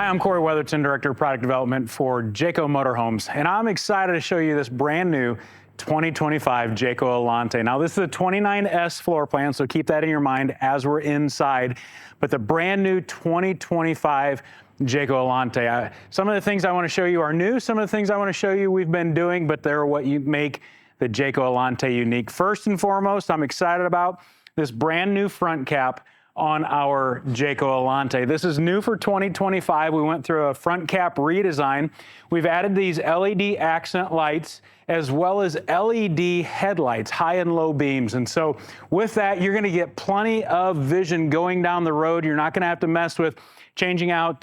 Hi, I'm Corey Weatherton, Director of Product Development for Jayco Motorhomes, and I'm excited to show you this brand new 2025 Jayco Alante. Now, this is a 29S floor plan, so keep that in your mind as we're inside, but the brand new 2025 Jayco Alante. Some of the things I want to show you are new, some of the things I want to show you we've been doing, but they're what you make the Jayco Alante unique. First and foremost, I'm excited about this brand new front cap on our Jayco Alante. This is new for 2025. We went through a front cap redesign. We've added these LED accent lights as well as LED headlights, high and low beams. And so with that, you're gonna get plenty of vision going down the road. You're not gonna have to mess with changing out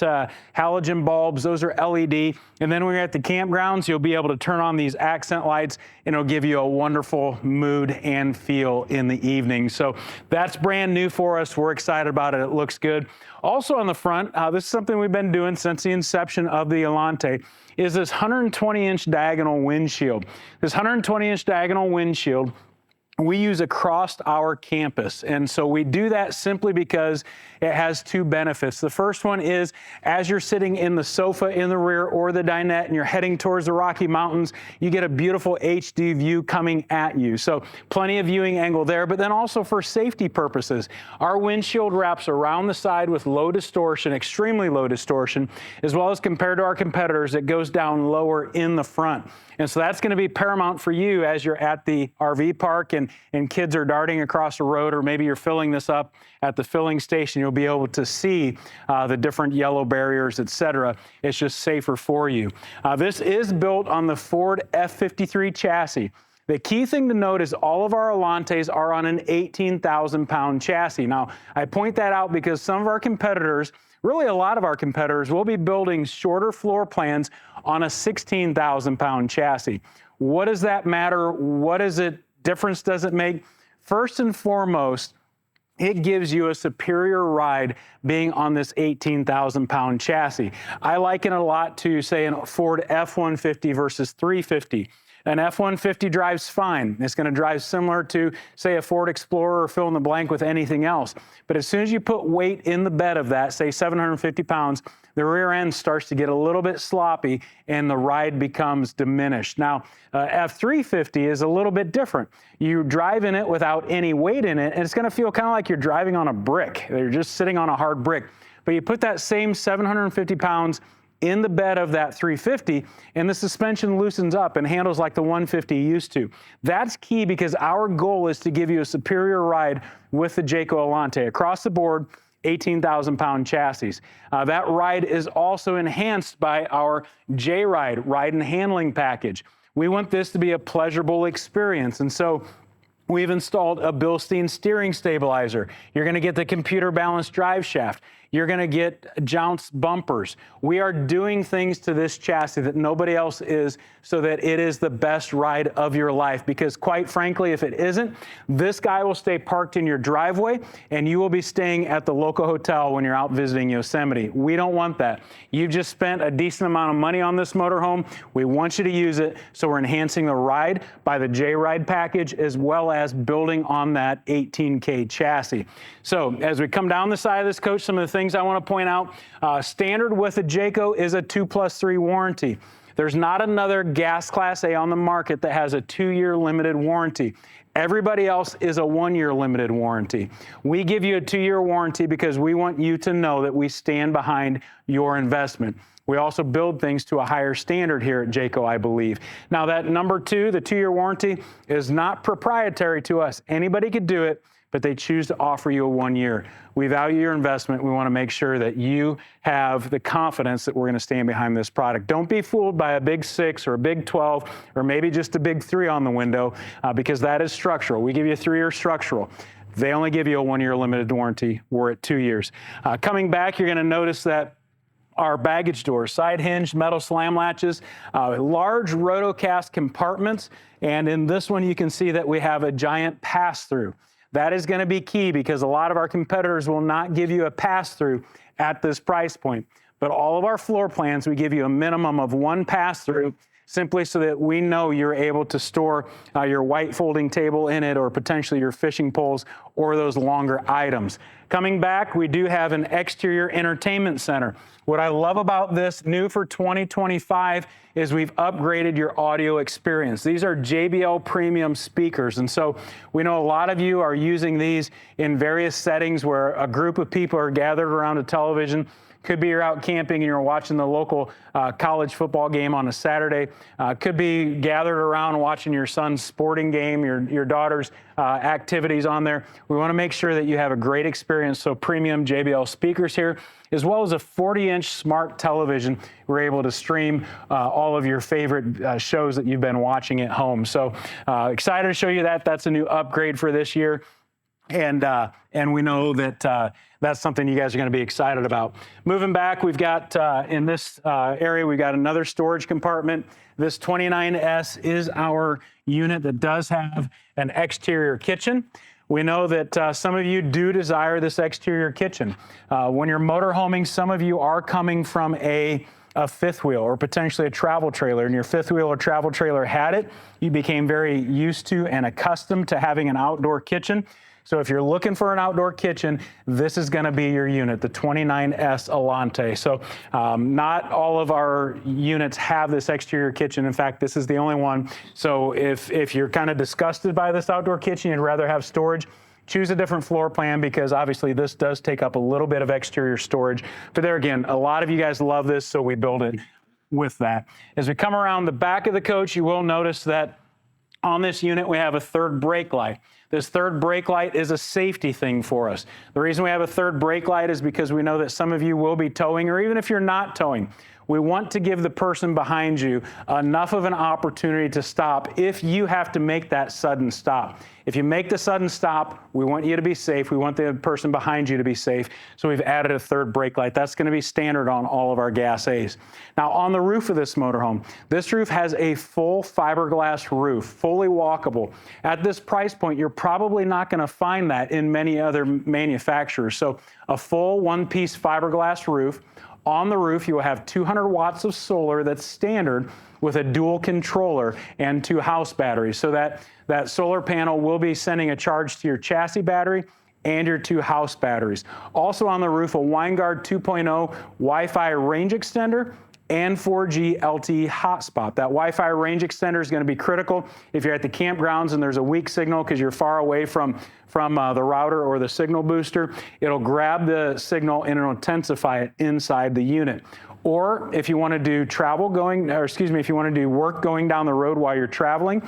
halogen bulbs. Those are LED. And then when you're at the campgrounds, you'll be able to turn on these accent lights and it'll give you a wonderful mood and feel in the evening. So that's brand new for us. We're excited about it. It looks good. Also on the front, this is something we've been doing since the inception of the Alante, is this 120-inch diagonal windshield. This 120-inch diagonal windshield we use across our campus. And so we do that simply because it has two benefits. The first one is as you're sitting in the sofa in the rear or the dinette and you're heading towards the Rocky Mountains, you get a beautiful HD view coming at you. So plenty of viewing angle there, but then also for safety purposes, our windshield wraps around the side with low distortion, extremely low distortion, as well as compared to our competitors, it goes down lower in the front. And so that's going to be paramount for you as you're at the RV park and kids are darting across the road, or maybe you're filling this up at the filling station. You'll be able to see the different yellow barriers, etc. It's just safer for you. This is built on the Ford F53 chassis. The key thing to note is all of our Alantes are on an 18,000-pound chassis. Now, I point that out because some of our competitors, really a lot of our competitors, will be building shorter floor plans on a 16,000-pound chassis. What does that matter? What difference does it make? First and foremost, it gives you a superior ride being on this 18,000-pound chassis. I liken it a lot to, say, a Ford F-150 versus 350. An F-150 drives fine. It's going to drive similar to, say, a Ford Explorer or fill in the blank with anything else. But as soon as you put weight in the bed of that, say 750 pounds, the rear end starts to get a little bit sloppy and the ride becomes diminished. Now, F-350 is a little bit different. You drive in it without any weight in it, and it's going to feel kind of like you're driving on a brick. You're just sitting on a hard brick. But you put that same 750 pounds in the bed of that 350, and the suspension loosens up and handles like the 150 used to. That's key because our goal is to give you a superior ride with the Jayco Alante. Across the board, 18,000-pound chassis. That ride is also enhanced by our JRide ride and handling package. We want this to be a pleasurable experience, and so we've installed a Bilstein steering stabilizer. You're going to get the computer balanced drive shaft. You're going to get jounce bumpers. We are doing things to this chassis that nobody else is so that it is the best ride of your life. Because quite frankly, if it isn't, this guy will stay parked in your driveway and you will be staying at the local hotel when you're out visiting Yosemite. We don't want that. You've just spent a decent amount of money on this motorhome. We want you to use it, so we're enhancing the ride by the JRide package as well as building on that 18K chassis. So as we come down the side of this coach, some of the things I want to point out, standard with a Jayco is a 2+3 warranty. There's not another Gas Class A on the market that has a 2-year limited warranty. Everybody else is a 1-year limited warranty. We give you a 2-year warranty because we want you to know that we stand behind your investment. We also build things to a higher standard here at Jayco, I believe. Now that number 2, the 2-year warranty, is not proprietary to us. Anybody could do it, but they choose to offer you a 1-year. We value your investment. We want to make sure that you have the confidence that we're going to stand behind this product. Don't be fooled by a big 6 or a big 12 or maybe just a big 3 on the window because that is structural. We give you a 3-year structural. They only give you a 1-year limited warranty. We're at 2 years. Coming back, you're going to notice that our baggage doors, side hinged metal slam latches, large rotocast compartments, and in this one you can see that we have a giant pass-through. That is going to be key because a lot of our competitors will not give you a pass-through at this price point. But all of our floor plans, we give you a minimum of 1 pass-through simply so that we know you're able to store your white folding table in it, or potentially your fishing poles or those longer items. Coming back, we do have an exterior entertainment center. What I love about this new for 2025 is we've upgraded your audio experience. These are JBL premium speakers, and so we know a lot of you are using these in various settings where a group of people are gathered around a television. Could be you're out camping and you're watching the local college football game on a Saturday. Could be gathered around watching your son's sporting game, your daughter's activities on there. We want to make sure that you have a great experience. So premium JBL speakers here, as well as a 40-inch smart television. We're able to stream all of your favorite shows that you've been watching at home. So excited to show you that. That's a new upgrade for this year. And we know that that's something you guys are going to be excited about. Moving back, we've got in this area, we've got another storage compartment. This 29S is our unit that does have an exterior kitchen. We know that some of you do desire this exterior kitchen. When you're motorhoming, some of you are coming from a fifth wheel or potentially a travel trailer, and your fifth wheel or travel trailer had it. You became very used to and accustomed to having an outdoor kitchen. So if you're looking for an outdoor kitchen, this is going to be your unit, the 29S Alante. So not all of our units have this exterior kitchen. In fact, this is the only one. So if you're kind of disgusted by this outdoor kitchen, you'd rather have storage, choose a different floor plan, because obviously this does take up a little bit of exterior storage. But there again, a lot of you guys love this, so we build it with that. As we come around the back of the coach, you will notice that on this unit, we have a third brake light. This third brake light is a safety thing for us. The reason we have a third brake light is because we know that some of you will be towing, or even if you're not towing, we want to give the person behind you enough of an opportunity to stop if you have to make that sudden stop. If you make the sudden stop, we want you to be safe. We want the person behind you to be safe. So we've added a third brake light. That's going to be standard on all of our Gas A's. Now on the roof of this motorhome, this roof has a full fiberglass roof, fully walkable. At this price point, you're probably not going to find that in many other manufacturers. So a full one-piece fiberglass roof. On the roof, you will have 200 watts of solar that's standard with a dual controller and 2 house batteries. So that solar panel will be sending a charge to your chassis battery and your 2 house batteries. Also on the roof, a WineGuard 2.0 Wi-Fi range extender and 4G LTE hotspot. That Wi-Fi range extender is going to be critical if you're at the campgrounds and there's a weak signal because you're far away from the router or the signal booster. It'll grab the signal and it'll intensify it inside the unit. Or if you want to do if you want to do work going down the road while you're traveling,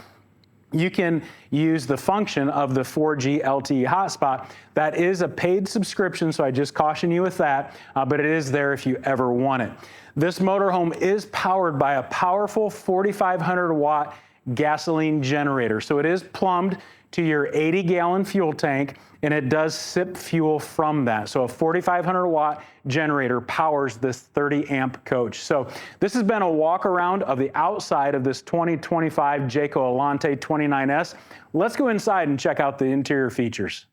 you can use the function of the 4G LTE hotspot. That is a paid subscription, so I just caution you with that, but it is there if you ever want it. This motorhome is powered by a powerful 4,500 watt gasoline generator. So it is plumbed to your 80-gallon fuel tank, and it does sip fuel from that. So a 4,500 watt generator powers this 30 amp coach. So this has been a walk around of the outside of this 2025 Jayco Alante 29S. Let's go inside and check out the interior features.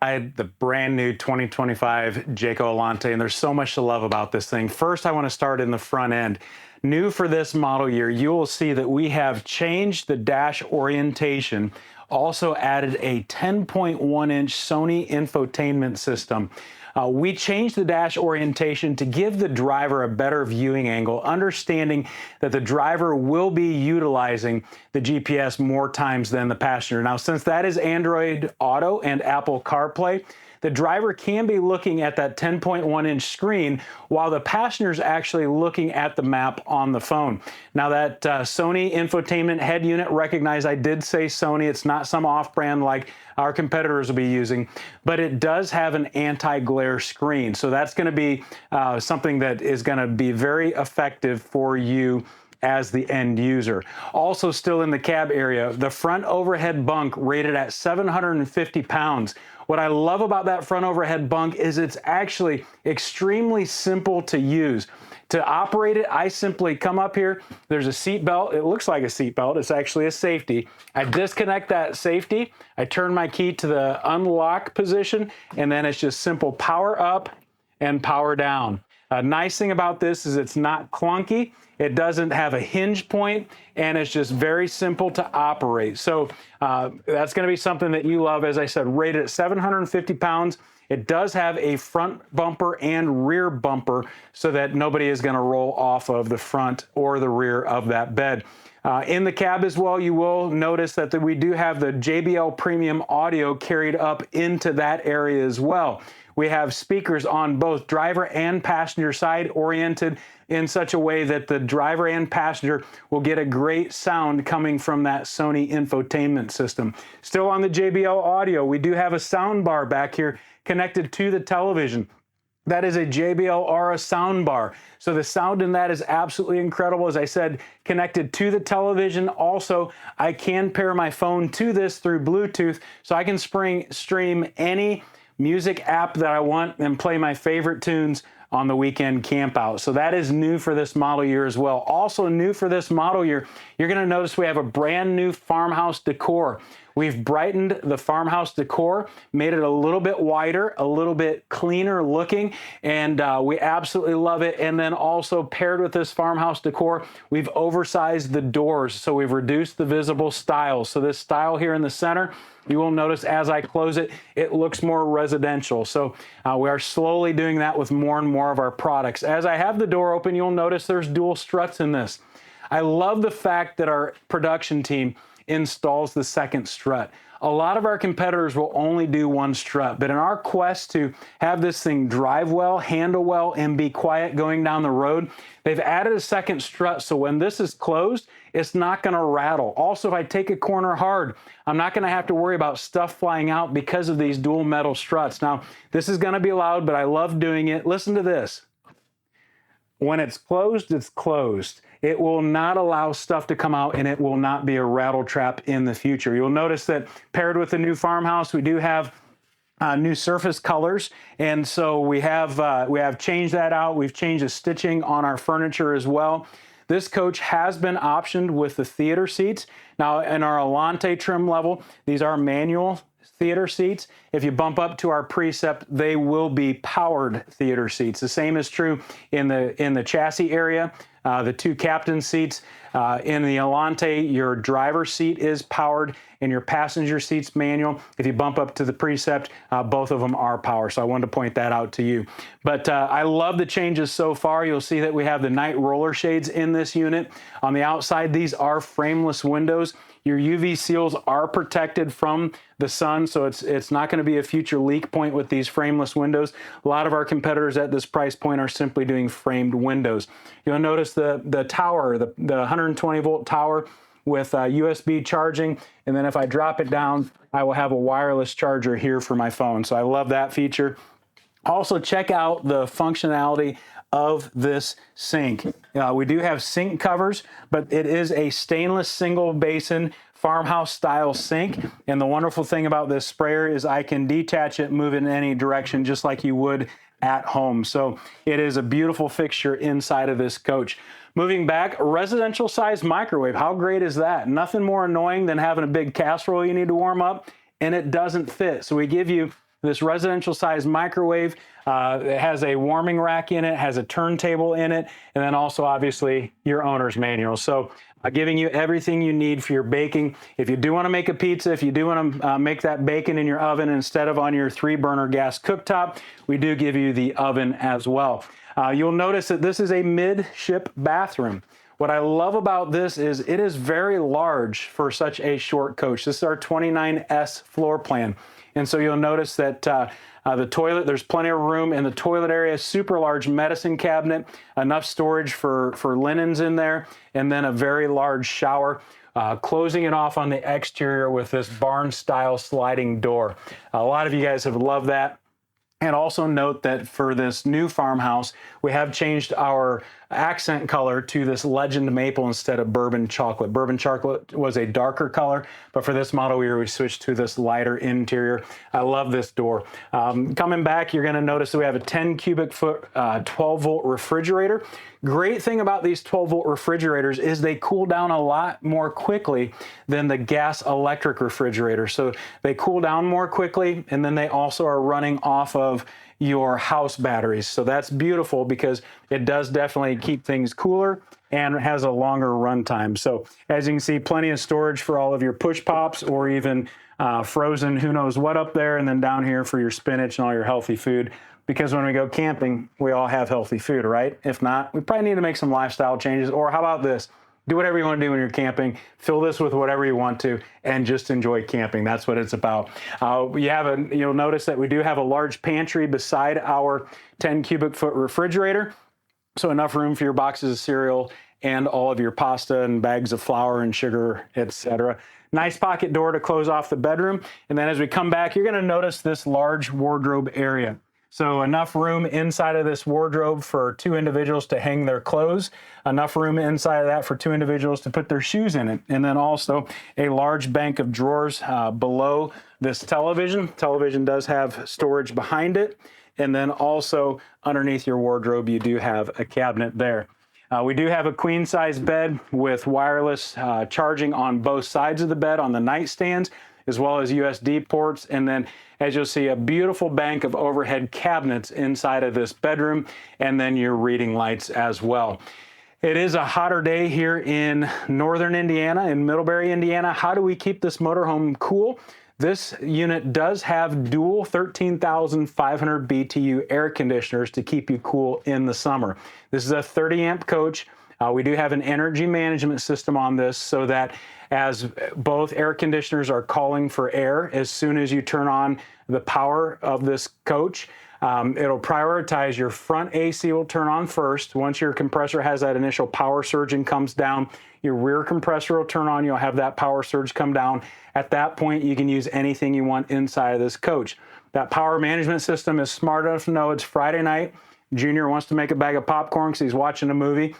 I had the brand new 2025 Jayco Alante, and there's so much to love about this thing. First, I want to start in the front end. New for this model year, you will see that we have changed the dash orientation, also added a 10.1-inch Sony infotainment system. We changed the dash orientation to give the driver a better viewing angle, understanding that the driver will be utilizing the GPS more times than the passenger. Now, since that is Android Auto and Apple CarPlay, the driver can be looking at that 10.1-inch screen while the passenger is actually looking at the map on the phone. Now that Sony infotainment head unit, recognize I did say Sony, it's not some off-brand like our competitors will be using, but it does have an anti-glare screen. So that's going to be something that is going to be very effective for you as the end user. Also still in the cab area, the front overhead bunk rated at 750 pounds. What I love about that front overhead bunk is it's actually extremely simple to use. To operate it, I simply come up here, there's a seat belt, it looks like a seat belt, it's actually a safety. I disconnect that safety, I turn my key to the unlock position, and then it's just simple power up and power down. A nice thing about this is it's not clunky. It doesn't have a hinge point, and it's just very simple to operate. So that's going to be something that you love. As I said, rated at 750 pounds. It does have a front bumper and rear bumper so that nobody is going to roll off of the front or the rear of that bed. In the cab as well, you will notice that we do have the JBL premium audio carried up into that area as well. We have speakers on both driver and passenger side, oriented in such a way that the driver and passenger will get a great sound coming from that Sony infotainment system. Still on the JBL audio, we do have a sound bar back here connected to the television. That is a JBL Aura sound bar. So the sound in that is absolutely incredible. As I said, connected to the television. Also, I can pair my phone to this through Bluetooth, so I can stream any music app that I want and play my favorite tunes on the weekend camp out. So that is new for this model year as well. Also new for this model year, you're going to notice we have a brand new farmhouse decor. We've brightened the farmhouse decor, made it a little bit wider, a little bit cleaner looking, and we absolutely love it. And then also paired with this farmhouse decor, we've oversized the doors, so we've reduced the visible stiles. So this stile here in the center, you will notice as I close it, it looks more residential. So we are slowly doing that with more and more of our products. As I have the door open, you'll notice there's dual struts in this. I love the fact that our production team installs the second strut. A lot of our competitors will only do one strut, but in our quest to have this thing drive well, handle well, and be quiet going down the road, they've added a second strut, so when this is closed, it's not gonna rattle. Also, if I take a corner hard, I'm not gonna have to worry about stuff flying out because of these dual metal struts. Now, this is gonna be loud, but I love doing it. Listen to this. When it's closed, it's closed. It will not allow stuff to come out, and it will not be a rattle trap in the future. You'll notice that paired with the new farmhouse, we do have new surface colors, and so we have changed that out. We've changed the stitching on our furniture as well. This coach has been optioned with the theater seats. Now, in our Alante trim level, these are manual theater seats. If you bump up to our Precept, they will be powered theater seats. The same is true in the chassis area. The two captain seats. In the Alante, your driver's seat is powered and your passenger seat's manual. If you bump up to the Precept, both of them are power. So I wanted to point that out to you. But I love the changes so far. You'll see that we have the night roller shades in this unit. On the outside, these are frameless windows. Your UV seals are protected from the sun, so it's not going to be a future leak point with these frameless windows. A lot of our competitors at this price point are simply doing framed windows. You'll notice the tower, the 120 volt tower with USB charging, and then if I drop it down, I will have a wireless charger here for my phone. So I love that feature. Also, check out the functionality of this sink. We do have sink covers, but it is a stainless single basin farmhouse style sink. And the wonderful thing about this sprayer is I can detach it, move it in any direction just like you would at home. So it is a beautiful fixture inside of this coach. Moving back, a residential size microwave. How great is that? Nothing more annoying than having a big casserole you need to warm up and it doesn't fit. So we give you this residential size microwave. It has a warming rack in it, has a turntable in it, and then also obviously your owner's manual. So giving you everything you need for your baking. If you do want to make a pizza, if you do want to make that bacon in your oven instead of on your 3-burner gas cooktop, we do give you the oven as well. You'll notice that this is a midship bathroom. What I love about this is it is very large for such a short coach. This is our 29S floor plan. And so you'll notice that the toilet, there's plenty of room in the toilet area, super large medicine cabinet, enough storage for linens in there, and then a very large shower. Closing it off on the exterior with this barn-style sliding door. A lot of you guys have loved that. And also note that for this new farmhouse, we have changed our accent color to this legend maple instead of bourbon chocolate. Bourbon chocolate was a darker color, but for this model, we switched to this lighter interior. I love this door. Coming back, you're gonna notice that we have a 10 cubic foot, 12 volt refrigerator. Great thing about these 12 volt refrigerators is they cool down a lot more quickly than the gas electric refrigerator. So they cool down more quickly, and then they also are running off of your house batteries. So that's beautiful because it does definitely keep things cooler and has a longer run time. So as you can see, plenty of storage for all of your push pops or even frozen who knows what up there, and then down here for your spinach and all your healthy food. Because when we go camping, we all have healthy food, right? If not, we probably need to make some lifestyle changes. Or how about this? Do whatever you want to do when you're camping. Fill this with whatever you want to, and just enjoy camping. That's what it's about. You'll notice that we do have a large pantry beside our 10 cubic foot refrigerator. So enough room for your boxes of cereal and all of your pasta and bags of flour and sugar, etc. Nice pocket door to close off the bedroom. And then as we come back, you're going to notice this large wardrobe area. So enough room inside of this wardrobe for 2 individuals to hang their clothes, enough room inside of that for 2 individuals to put their shoes in it, and then also a large bank of drawers below this television. Television does have storage behind it, and then also underneath your wardrobe you do have a cabinet there. We do have a queen size bed with wireless charging on both sides of the bed on the nightstands, as well as USB ports, and then as you'll see, a beautiful bank of overhead cabinets inside of this bedroom, and then your reading lights as well. It is a hotter day here in northern Indiana, in Middlebury, Indiana. How do we keep this motorhome cool? This unit does have dual 13,500 BTU air conditioners to keep you cool in the summer. This is a 30 amp coach. We do have an energy management system on this so that as both air conditioners are calling for air, as soon as you turn on the power of this coach, it'll prioritize your front AC will turn on first. Once your compressor has that initial power surge and comes down, your rear compressor will turn on. You'll have that power surge come down. At that point, you can use anything you want inside of this coach. That power management system is smart enough to know it's Friday night. Junior wants to make a bag of popcorn because he's watching a movie.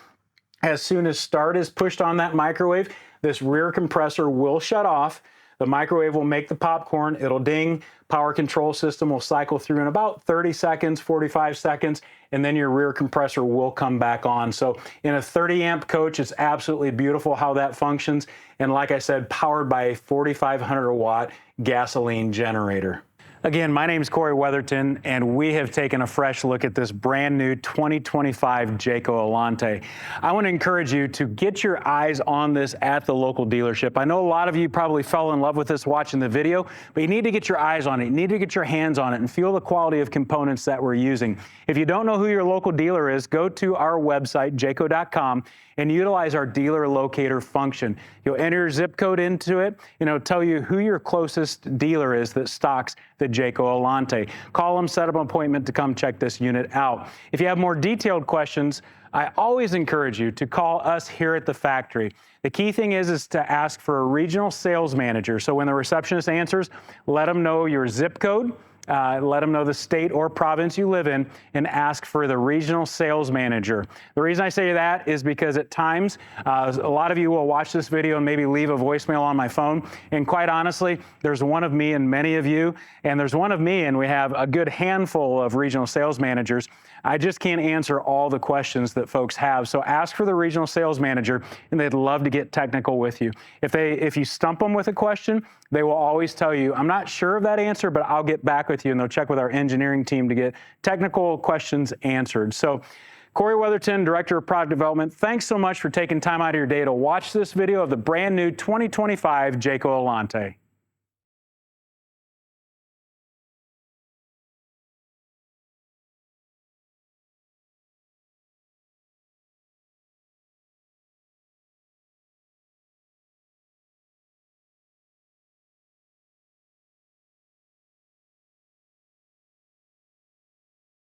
As soon as start is pushed on that microwave, this rear compressor will shut off. The microwave will make the popcorn, it'll ding, power control system will cycle through in about 30 seconds, 45 seconds, and then your rear compressor will come back on. So in a 30 amp coach, it's absolutely beautiful how that functions. And like I said, powered by a 4,500 watt gasoline generator. Again, my name is Corey Weatherton, and we have taken a fresh look at this brand new 2025 Jayco Alante. I want to encourage you to get your eyes on this at the local dealership. I know a lot of you probably fell in love with this watching the video, but you need to get your eyes on it. You need to get your hands on it and feel the quality of components that we're using. If you don't know who your local dealer is, go to our website, jayco.com, and utilize our dealer locator function. You'll enter your zip code into it, and it'll tell you who your closest dealer is that stocks the Jayco Alante. Call them, set up an appointment to come check this unit out. If you have more detailed questions, I always encourage you to call us here at the factory. The key thing is to ask for a regional sales manager. So when the receptionist answers, let them know your zip code, let them know the state or province you live in, and ask for the regional sales manager. The reason I say that is because at times, a lot of you will watch this video and maybe leave a voicemail on my phone. And quite honestly, there's one of me and many of you, and there's one of me and we have a good handful of regional sales managers. I just can't answer all the questions that folks have. So ask for the regional sales manager, and they'd love to get technical with you. If you stump them with a question, they will always tell you, I'm not sure of that answer, but I'll get back with you, and they'll check with our engineering team to get technical questions answered. So Corey Weatherton, Director of Product Development, thanks so much for taking time out of your day to watch this video of the brand new 2025 Jayco Alante.